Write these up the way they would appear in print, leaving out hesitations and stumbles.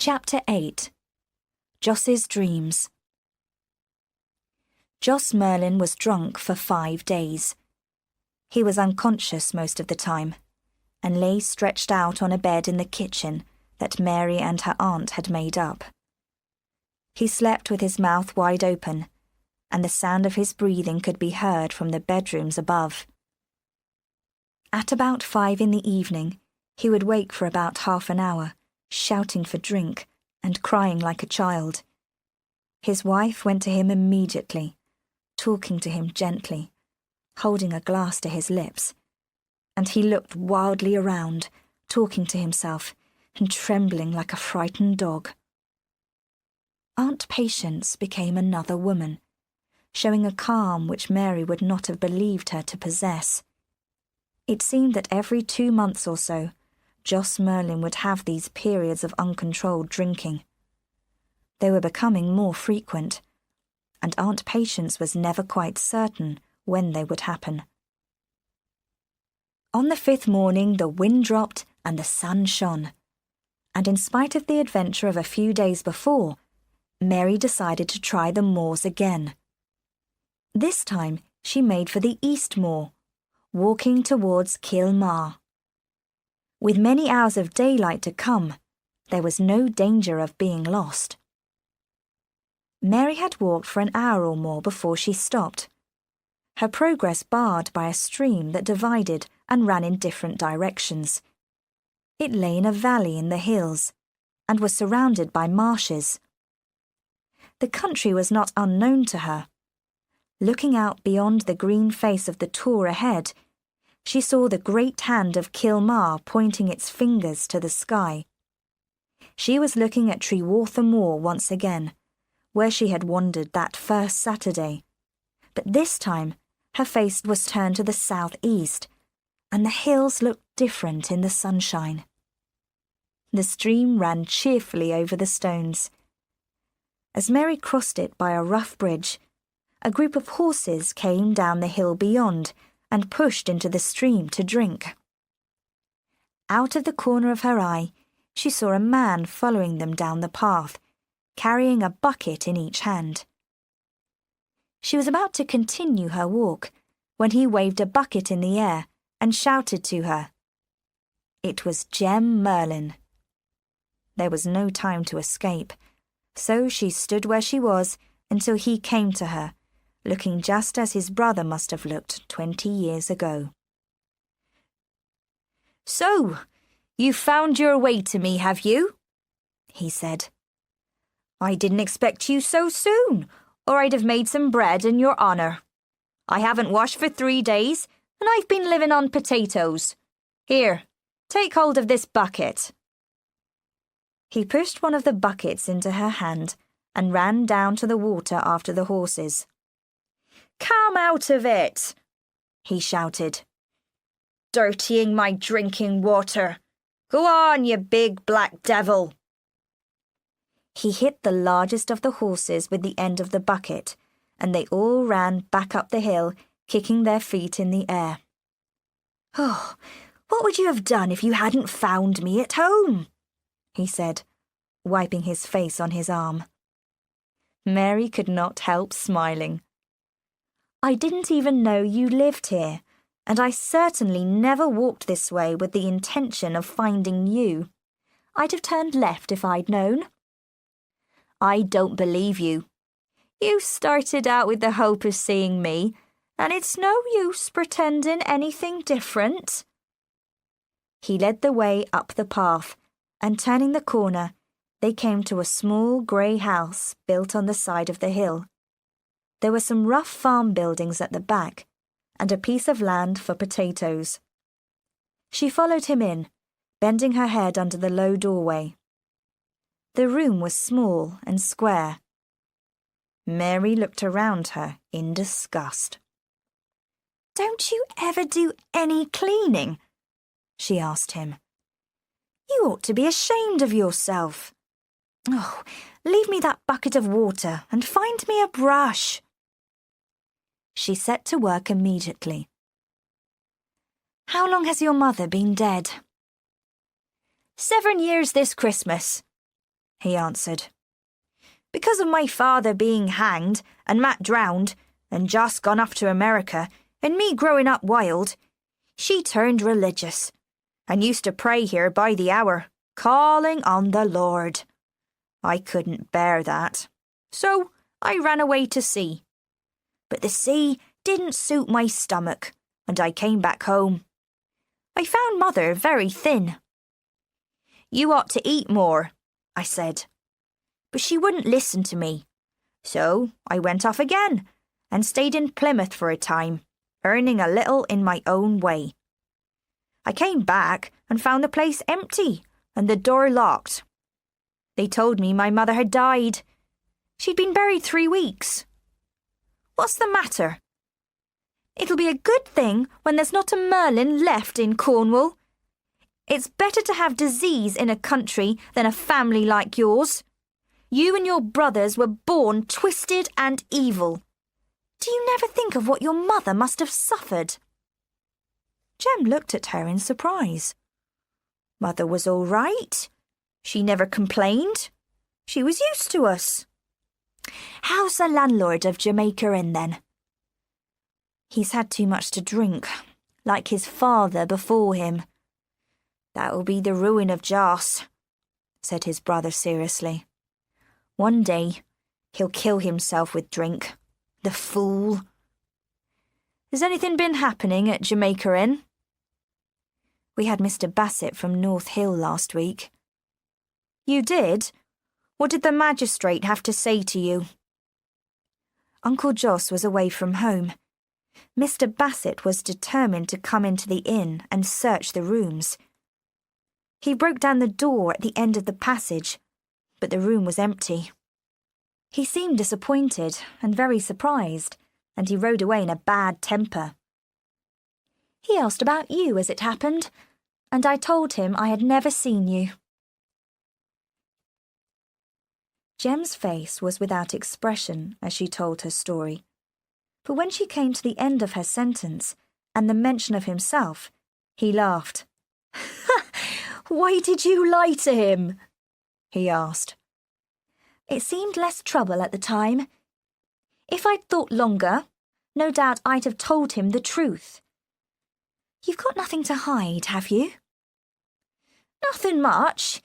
Chapter 8. Joss's Dreams. Joss Merlin was drunk for 5 days. He was unconscious most of the time, and lay stretched out on a bed in the kitchen that Mary and her aunt had made up. He slept with his mouth wide open, and the sound of his breathing could be heard from the bedrooms above. At about 5 in the evening, he would wake for about half an hour, shouting for drink and crying like a child. His wife went to him immediately, talking to him gently, holding a glass to his lips, and he looked wildly around, talking to himself and trembling like a frightened dog. Aunt Patience became another woman, showing a calm which Mary would not have believed her to possess. It seemed that every 2 months or so, Joss Merlin would have these periods of uncontrolled drinking. They were becoming more frequent, and Aunt Patience was never quite certain when they would happen. On the 5th morning the wind dropped and the sun shone, and in spite of the adventure of a few days before, Mary decided to try the moors again. This time she made for the East Moor, walking towards Kilmar. With many hours of daylight to come, there was no danger of being lost. Mary had walked for an hour or more before she stopped, her progress barred by a stream that divided and ran in different directions. It lay in a valley in the hills and was surrounded by marshes. The country was not unknown to her. Looking out beyond the green face of the Tor ahead, she saw the great hand of Kilmar pointing its fingers to the sky. She was looking at Trewartha Moor once again, where she had wandered that first Saturday, but this time her face was turned to the southeast, and the hills looked different in the sunshine. The stream ran cheerfully over the stones. As Mary crossed it by a rough bridge, a group of horses came down the hill beyond and pushed into the stream to drink. Out of the corner of her eye, she saw a man following them down the path, carrying a bucket in each hand. She was about to continue her walk when he waved a bucket in the air and shouted to her. It was Jem Merlin. There was no time to escape, so she stood where she was until he came to her, looking just as his brother must have looked 20 years ago. "So, you found your way to me, have you?" he said. "I didn't expect you so soon, or I'd have made some bread in your honour. I haven't washed for 3 days, and I've been living on potatoes. Here, take hold of this bucket." He pushed one of the buckets into her hand and ran down to the water after the horses. "Come out of it!" he shouted. "Dirtying my drinking water. Go on, you big black devil." He hit the largest of the horses with the end of the bucket, and they all ran back up the hill, kicking their feet in the air. "Oh, what would you have done if you hadn't found me at home?" he said, wiping his face on his arm. Mary could not help smiling. "I didn't even know you lived here, and I certainly never walked this way with the intention of finding you. I'd have turned left if I'd known." "I don't believe you. You started out with the hope of seeing me, and it's no use pretending anything different." He led the way up the path, and turning the corner, they came to a small grey house built on the side of the hill. There were some rough farm buildings at the back, and a piece of land for potatoes. She followed him in, bending her head under the low doorway. The room was small and square. Mary looked around her in disgust. "Don't you ever do any cleaning?" she asked him. "You ought to be ashamed of yourself. Oh, leave me that bucket of water and find me a brush." She set to work immediately. "How long has your mother been dead?" 7 years this Christmas." he answered. Because of my father being hanged and Matt drowned and Joss gone off to America and me growing up wild, she turned religious and used to pray here by the hour, calling on the Lord. I couldn't bear that, so I ran away to sea. But the sea didn't suit my stomach, and I came back home. I found Mother very thin. You ought to eat more, I said. But she wouldn't listen to me. So I went off again and stayed in Plymouth for a time, earning a little in my own way. I came back and found the place empty and the door locked. They told me my mother had died. She'd been buried 3 weeks. What's the matter? It'll be a good thing when there's not a Merlin left in Cornwall. It's better to have disease in a country than a family like yours. You and your brothers were born twisted and evil. Do you never think of what your mother must have suffered? Jem looked at her in surprise. Mother was all right. She never complained. She was used to us. How's the landlord of Jamaica Inn then? He's had too much to drink, like his father before him. That'll be the ruin of Joss, said his brother seriously. One day, he'll kill himself with drink. The fool. Has anything been happening at Jamaica Inn? We had Mr. Bassett from North Hill last week. You did? What did the magistrate have to say to you? Uncle Joss was away from home. Mr. Bassett was determined to come into the inn and search the rooms. He broke down the door at the end of the passage, but the room was empty. He seemed disappointed and very surprised, and he rode away in a bad temper. He asked about you as it happened, and I told him I had never seen you. Jem's face was without expression as she told her story, but when she came to the end of her sentence and the mention of himself, he laughed. Why did you lie to him? He asked. It seemed less trouble at the time. If I'd thought longer, no doubt I'd have told him the truth. You've got nothing to hide, have you? Nothing much,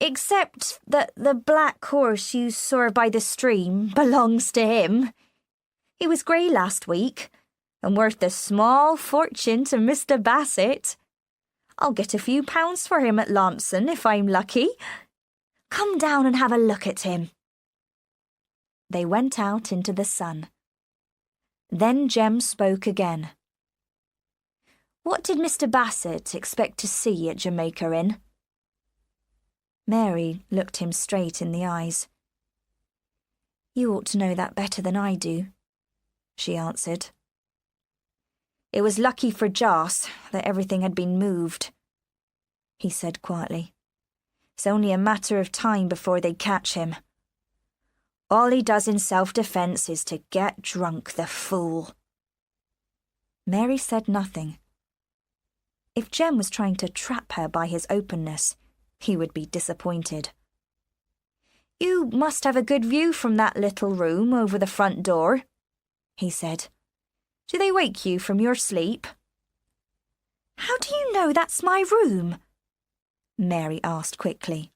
except that the black horse you saw by the stream belongs to him. He was grey last week, and worth a small fortune to Mr. Bassett. I'll get a few pounds for him at Launceston if I'm lucky. Come down and have a look at him. They went out into the sun. Then Jem spoke again. What did Mr. Bassett expect to see at Jamaica Inn? Mary looked him straight in the eyes. You ought to know that better than I do, she answered. It was lucky for Joss that everything had been moved, he said quietly. It's only a matter of time before they catch him. All he does in self-defence is to get drunk, the fool. Mary said nothing. If Jem was trying to trap her by his openness, he would be disappointed. You must have a good view from that little room over the front door, he said. Do they wake you from your sleep? How do you know that's my room? Mary asked quickly.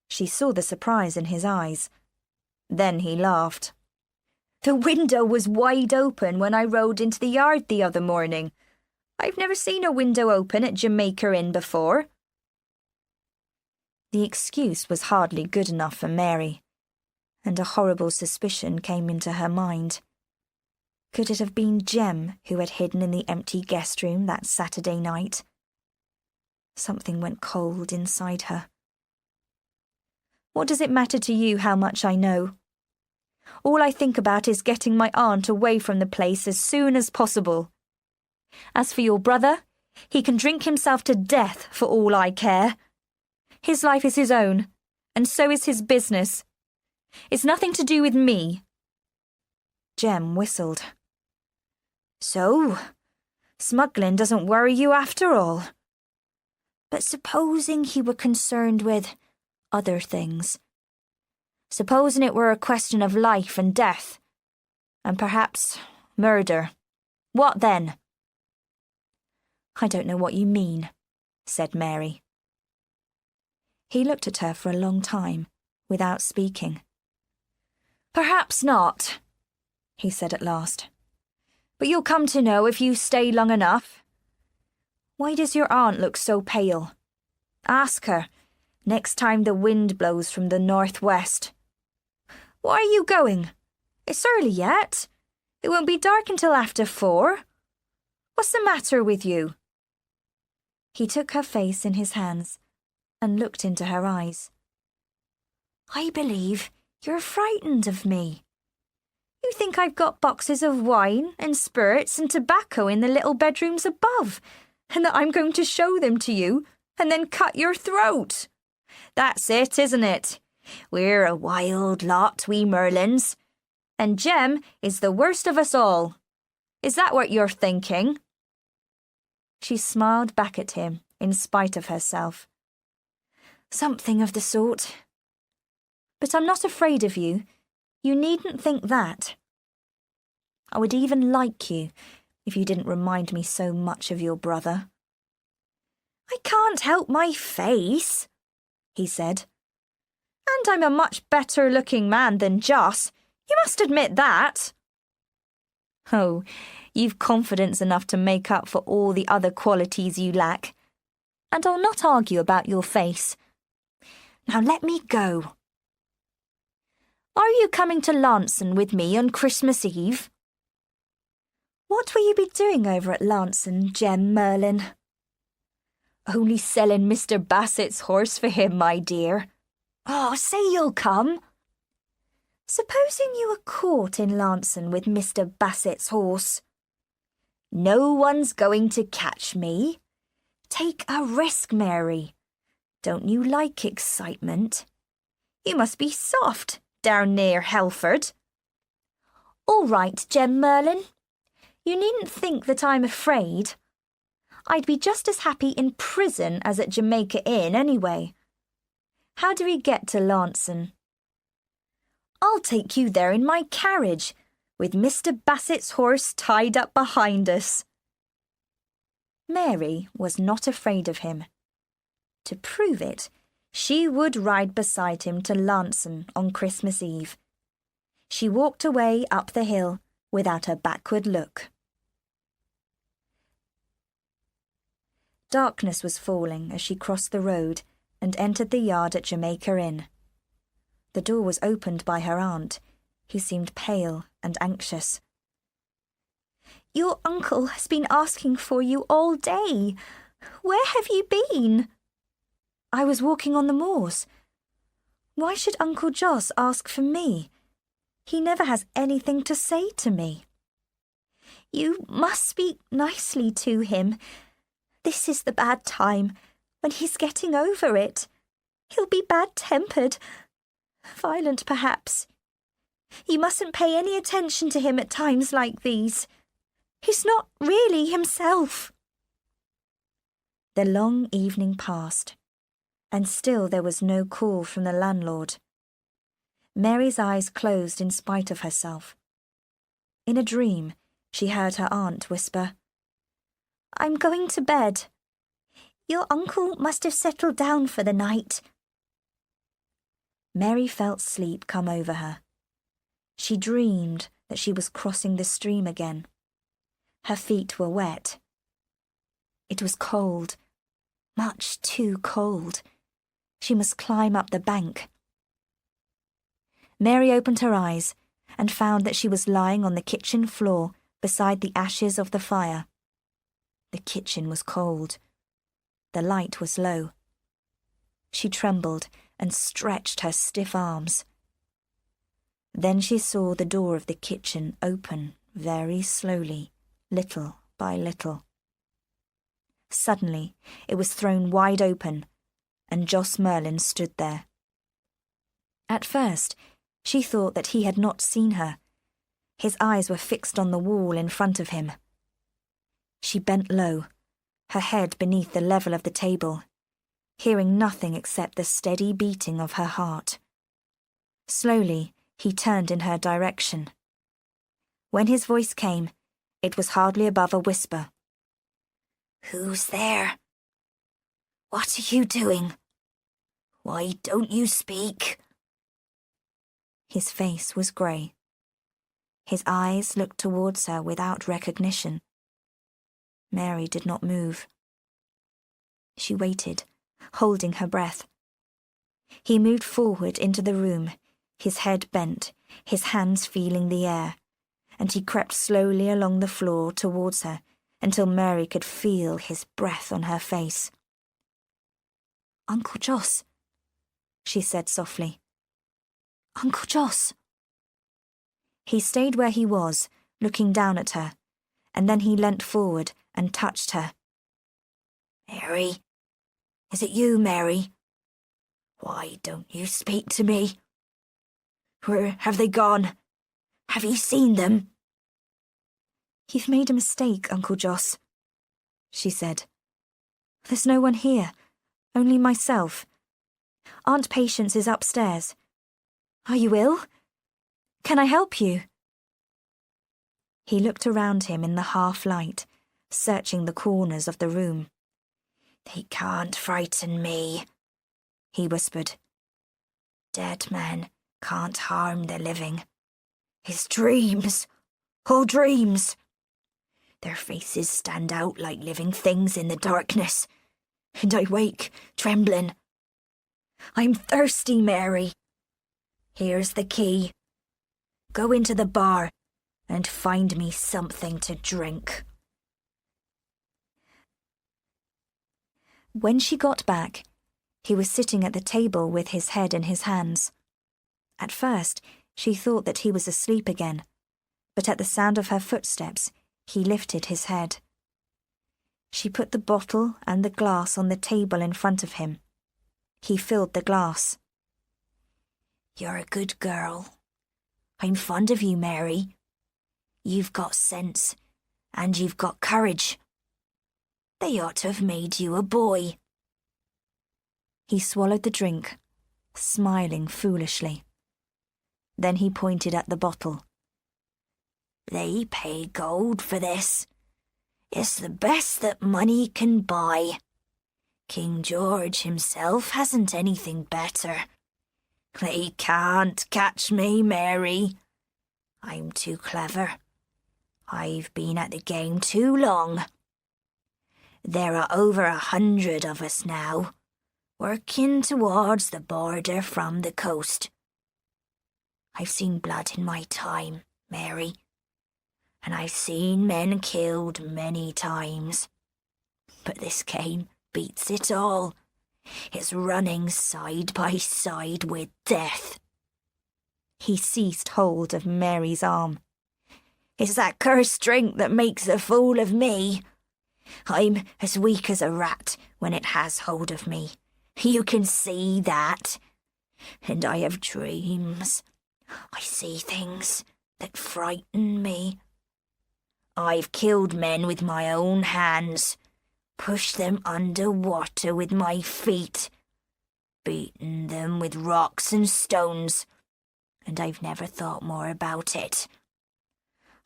She saw the surprise in his eyes. Then he laughed. The window was wide open when I rode into the yard the other morning. I've never seen a window open at Jamaica Inn before. The excuse was hardly good enough for Mary, and a horrible suspicion came into her mind. Could it have been Jem who had hidden in the empty guest room that Saturday night? Something went cold inside her. What does it matter to you how much I know? All I think about is getting my aunt away from the place as soon as possible. As for your brother, he can drink himself to death for all I care. His life is his own, and so is his business. It's nothing to do with me. Jem whistled. So, smuggling doesn't worry you after all. But supposing he were concerned with other things. Supposing it were a question of life and death, and perhaps murder, what then? I don't know what you mean, said Mary. He looked at her for a long time, without speaking. Perhaps not, he said at last. But you'll come to know if you stay long enough. Why does your aunt look so pale? Ask her, next time the wind blows from the northwest. Why are you going? It's early yet. It won't be dark until after 4. What's the matter with you? He took her face in his hands and looked into her eyes. I believe you're frightened of me. You think I've got boxes of wine and spirits and tobacco in the little bedrooms above, and that I'm going to show them to you and then cut your throat. That's it, isn't it? We're a wild lot, we Merlins. And Jem is the worst of us all. Is that what you're thinking? She smiled back at him in spite of herself. Something of the sort. But I'm not afraid of you. You needn't think that. I would even like you if you didn't remind me so much of your brother. I can't help my face, he said. And I'm a much better-looking man than Joss. You must admit that. Oh, you've confidence enough to make up for all the other qualities you lack. And I'll not argue about your face. Now let me go. Are you coming to Lanson with me on Christmas Eve? What will you be doing over at Lanson, Jem Merlin? Only selling Mr. Bassett's horse for him, my dear. Oh, say you'll come. Supposing you were caught in Lanson with Mr. Bassett's horse. No one's going to catch me. Take a risk, Mary. Don't you like excitement? You must be soft down near Helford. All right, Jem Merlin. You needn't think that I'm afraid. I'd be just as happy in prison as at Jamaica Inn anyway. How do we get to Lanson? I'll take you there in my carriage, with Mr. Bassett's horse tied up behind us. Mary was not afraid of him. To prove it, she would ride beside him to Lanson on Christmas Eve. She walked away up the hill without a backward look. Darkness was falling as she crossed the road and entered the yard at Jamaica Inn. The door was opened by her aunt, who seemed pale and anxious. Your uncle has been asking for you all day. Where have you been? I was walking on the moors. Why should Uncle Joss ask for me? He never has anything to say to me. You must speak nicely to him. This is the bad time, when he's getting over it. He'll be bad-tempered, violent perhaps. You mustn't pay any attention to him at times like these. He's not really himself. The long evening passed, and still there was no call from the landlord. Mary's eyes closed in spite of herself. In a dream, she heard her aunt whisper, I'm going to bed. Your uncle must have settled down for the night. Mary felt sleep come over her. She dreamed that she was crossing the stream again. Her feet were wet. It was cold, much too cold. She must climb up the bank. Mary opened her eyes and found that she was lying on the kitchen floor beside the ashes of the fire. The kitchen was cold. The light was low. She trembled and stretched her stiff arms. Then she saw the door of the kitchen open very slowly, little by little. Suddenly, it was thrown wide open, and Joss Merlin stood there. At first, she thought that he had not seen her. His eyes were fixed on the wall in front of him. She bent low, her head beneath the level of the table. hearing nothing except the steady beating of her heart. Slowly, he turned in her direction. When his voice came, it was hardly above a whisper. "Who's there? What are you doing? Why don't you speak?" His face was grey. His eyes looked towards her without recognition. Mary did not move. She waited, holding her breath. He moved forward into the room, his head bent, his hands feeling the air, and he crept slowly along the floor towards her until Mary could feel his breath on her face. "Uncle Jos," she said softly. "Uncle Jos." He stayed where he was, looking down at her, and then he leant forward and touched her. "Mary? Is it you, Mary? Why don't you speak to me? Where have they gone? Have you seen them?" "You've made a mistake, Uncle Jos," she said. "There's no one here, only myself. Aunt Patience is upstairs. Are you ill? Can I help you?" He looked around him in the half-light, searching the corners of the room. "They can't frighten me," he whispered. "Dead men can't harm the living. It's dreams, all dreams. Their faces stand out like living things in the darkness, and I wake, trembling. I'm thirsty, Mary. Here's the key. Go into the bar and find me something to drink." When she got back, he was sitting at the table with his head in his hands. At first, she thought that he was asleep again, but at the sound of her footsteps, he lifted his head. She put the bottle and the glass on the table in front of him. He filled the glass. "You're a good girl. I'm fond of you, Mary. You've got sense, and you've got courage. They ought to have made you a boy." He swallowed the drink, smiling foolishly. Then he pointed at the bottle. "They pay gold for this. It's the best that money can buy. King George himself hasn't anything better. They can't catch me, Mary. I'm too clever. I've been at the game too long. There are over 100 of us now, working towards the border from the coast. I've seen blood in my time, Mary, and I've seen men killed many times. But this game beats it all. It's running side by side with death." He seized hold of Mary's arm. "It's that cursed drink that makes a fool of me. I'm as weak as a rat when it has hold of me. You can see that. And I have dreams. I see things that frighten me. I've killed men with my own hands, pushed them under water with my feet, beaten them with rocks and stones, and I've never thought more about it.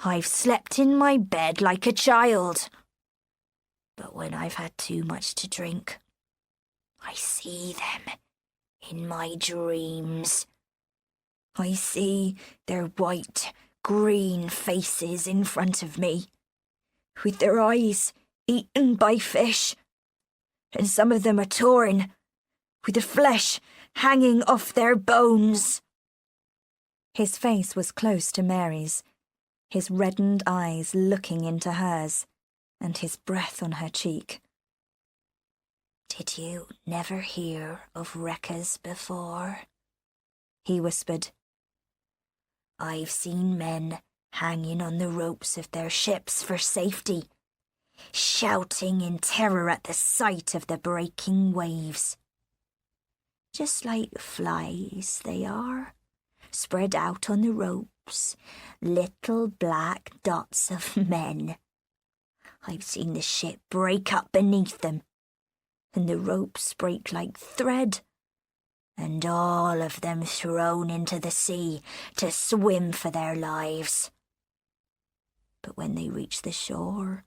I've slept in my bed like a child. But when I've had too much to drink, I see them in my dreams. I see their white, green faces in front of me, with their eyes eaten by fish, and some of them are torn, with the flesh hanging off their bones." His face was close to Mary's, his reddened eyes looking into hers, and his breath on her cheek. "Did you never hear of wreckers before?" he whispered. "I've seen men hanging on the ropes of their ships for safety, shouting in terror at the sight of the breaking waves. Just like flies they are, spread out on the ropes, little black dots of men. I've seen the ship break up beneath them. and the ropes break like thread, and all of them thrown into the sea to swim for their lives. But when they reach the shore,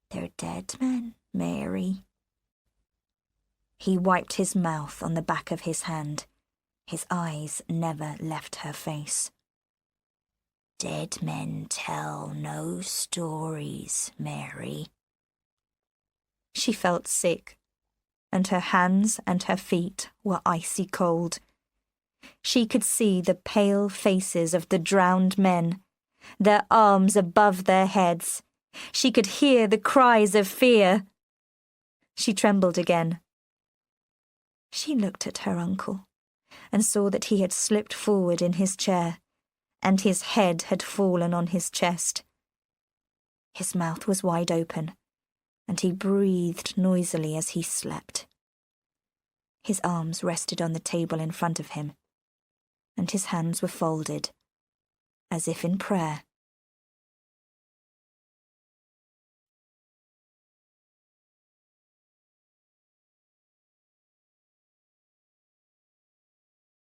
they're dead men, Mary." He wiped his mouth on the back of his hand. His eyes never left her face. "Dead men tell no stories, Mary." She felt sick, and her hands and her feet were icy cold. She could see the pale faces of the drowned men, their arms above their heads. She could hear the cries of fear. She trembled again. She looked at her uncle and saw that he had slipped forward in his chair, and his head had fallen on his chest. His mouth was wide open, and he breathed noisily as he slept. His arms rested on the table in front of him, and his hands were folded, as if in prayer.